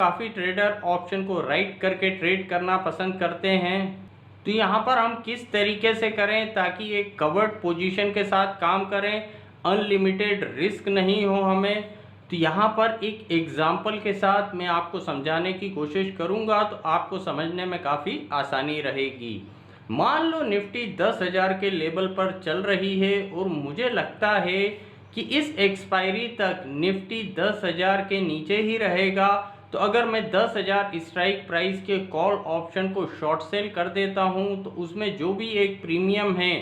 काफ़ी trader option को right करके ट्रेड करना पसंद करते हैं। तो यहाँ पर हम किस तरीके से करें ताकि एक कवर्ड पोजीशन के साथ काम करें, अनलिमिटेड रिस्क नहीं हो हमें। तो यहाँ पर एक एग्जाम्पल के साथ मैं आपको समझाने की कोशिश करूँगा तो आपको समझने में काफ़ी आसानी रहेगी। मान लो निफ्टी 10,000 के लेवल पर चल रही है और मुझे लगता है कि इस एक्सपायरी तक निफ्टी 10,000 के नीचे ही रहेगा। तो अगर मैं 10,000 स्ट्राइक प्राइस के कॉल ऑप्शन को शॉर्ट सेल कर देता हूं तो उसमें जो भी एक प्रीमियम है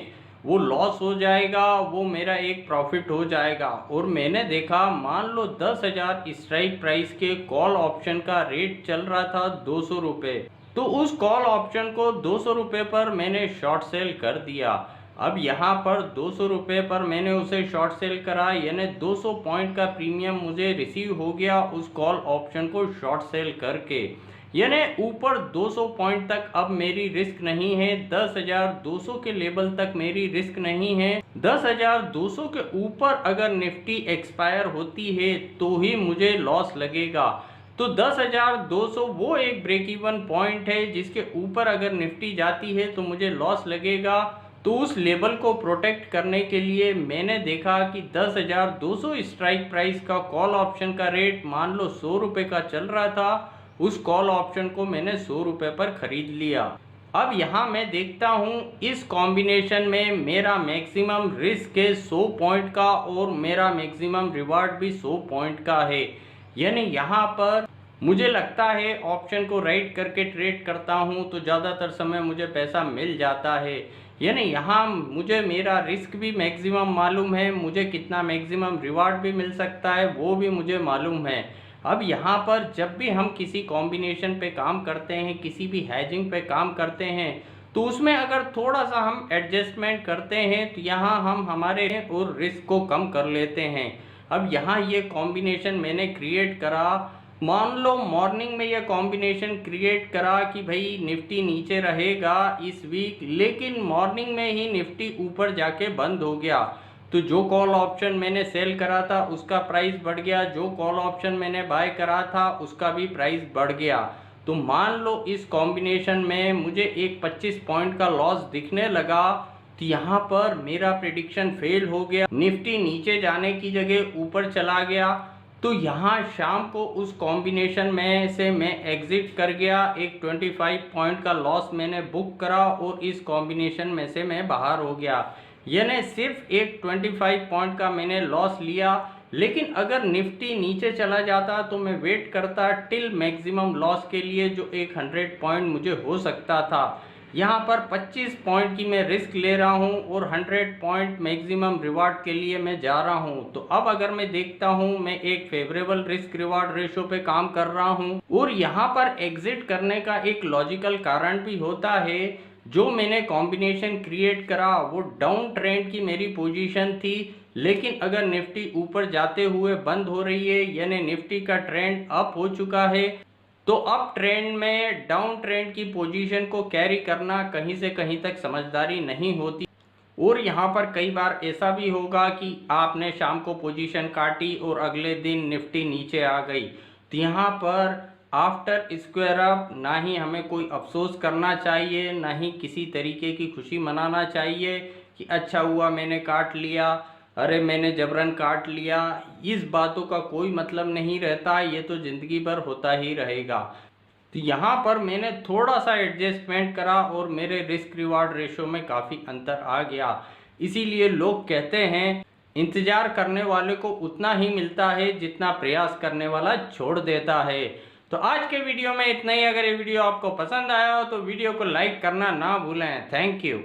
वो लॉस हो जाएगा, वो मेरा एक प्रॉफिट हो जाएगा। और मैंने देखा, मान लो 10,000 स्ट्राइक प्राइस के कॉल ऑप्शन का रेट चल रहा था 200 रुपये, तो उस कॉल ऑप्शन को 200 रुपये पर मैंने शॉर्ट सेल कर दिया। अब यहाँ पर 200 रुपये पर मैंने उसे शॉर्ट सेल करा, यानी 200 पॉइंट का प्रीमियम मुझे रिसीव हो गया उस कॉल ऑप्शन को शॉर्ट सेल करके। यानी ऊपर 200 पॉइंट तक अब मेरी रिस्क नहीं है, 10,200 के लेवल तक मेरी रिस्क नहीं है। 10,200 के ऊपर अगर निफ्टी एक्सपायर होती है तो ही मुझे लॉस लगेगा। तो 10,200 वो एक ब्रेक इवन पॉइंट है जिसके ऊपर अगर निफ्टी जाती है तो मुझे लॉस लगेगा। तो उस लेवल को प्रोटेक्ट करने के लिए मैंने देखा कि 10,200 स्ट्राइक प्राइस का कॉल ऑप्शन का रेट मान लो 100 रुपये का चल रहा था, उस कॉल ऑप्शन को मैंने 100 रुपये पर खरीद लिया। अब यहाँ मैं देखता हूँ इस कॉम्बिनेशन में मेरा मैक्सिमम रिस्क है 100 पॉइंट का और मेरा मैक्सिमम रिवार्ड भी 100 पॉइंट का है। यानी यहाँ पर मुझे लगता है ऑप्शन को राइट करके ट्रेड करता हूँ तो ज़्यादातर समय मुझे पैसा मिल जाता है। यानी यहाँ मुझे मेरा रिस्क भी मैक्सिमम मालूम है, मुझे कितना मैक्सिमम रिवार्ड भी मिल सकता है वो भी मुझे मालूम है। अब यहाँ पर जब भी हम किसी कॉम्बिनेशन पे काम करते हैं, किसी भी हैजिंग पे काम करते हैं, तो उसमें अगर थोड़ा सा हम एडजस्टमेंट करते हैं तो यहाँ हम हमारे और रिस्क को कम कर लेते हैं। अब यहाँ ये कॉम्बिनेशन मैंने क्रिएट करा, मान लो मॉर्निंग में ये कॉम्बिनेशन क्रिएट करा कि भाई निफ्टी नीचे रहेगा इस वीक, लेकिन मॉर्निंग में ही निफ्टी ऊपर जाके बंद हो गया। तो जो कॉल ऑप्शन मैंने सेल करा था उसका प्राइस बढ़ गया, जो कॉल ऑप्शन मैंने बाय करा था उसका भी प्राइस बढ़ गया। तो मान लो इस कॉम्बिनेशन में मुझे एक 25 पॉइंट का लॉस दिखने लगा। तो यहाँ पर मेरा प्रेडिक्शन फेल हो गया, निफ्टी नीचे जाने की जगह ऊपर चला गया। तो यहाँ शाम को उस कॉम्बिनेशन में से मैं एग्जिट कर गया, एक 25 पॉइंट का लॉस मैंने बुक करा और इस कॉम्बिनेशन में से मैं बाहर हो गया। यानी सिर्फ एक 25 पॉइंट का मैंने लॉस लिया। लेकिन अगर निफ्टी नीचे चला जाता तो मैं वेट करता टिल मैक्सिमम लॉस के लिए, जो एक 100 पॉइंट मुझे हो सकता था। यहाँ पर 25 पॉइंट की मैं रिस्क ले रहा हूँ और 100 पॉइंट मैक्सिमम रिवार्ड के लिए मैं जा रहा हूँ। तो अब अगर मैं देखता हूँ मैं एक फेवरेबल रिस्क रिवार्ड रेशो पे काम कर रहा हूँ और यहाँ पर एग्जिट करने का एक लॉजिकल कारण भी होता है। जो मैंने कॉम्बिनेशन क्रिएट करा वो डाउन ट्रेंड की मेरी पोजीशन थी, लेकिन अगर निफ्टी ऊपर जाते हुए बंद हो रही है यानी निफ्टी का ट्रेंड अप हो चुका है, तो अप ट्रेंड में डाउन ट्रेंड की पोजीशन को कैरी करना कहीं से कहीं तक समझदारी नहीं होती। और यहाँ पर कई बार ऐसा भी होगा कि आपने शाम को पोजीशन काटी और अगले दिन निफ्टी नीचे आ गई। तो यहाँ पर आफ्टर स्क्वायर अप ना ही हमें कोई अफसोस करना चाहिए, ना ही किसी तरीके की खुशी मनाना चाहिए कि अच्छा हुआ मैंने काट लिया, अरे मैंने जबरन काट लिया। इस बातों का कोई मतलब नहीं रहता, ये तो ज़िंदगी भर होता ही रहेगा। तो यहाँ पर मैंने थोड़ा सा एडजस्टमेंट करा और मेरे रिस्क रिवार्ड रेशो में काफ़ी अंतर आ गया। इसीलिए लोग कहते हैं इंतज़ार करने वाले को उतना ही मिलता है जितना प्रयास करने वाला छोड़ देता है। तो आज के वीडियो में इतना ही। अगर ये वीडियो आपको पसंद आया हो तो वीडियो को लाइक करना ना भूलें। Thank you.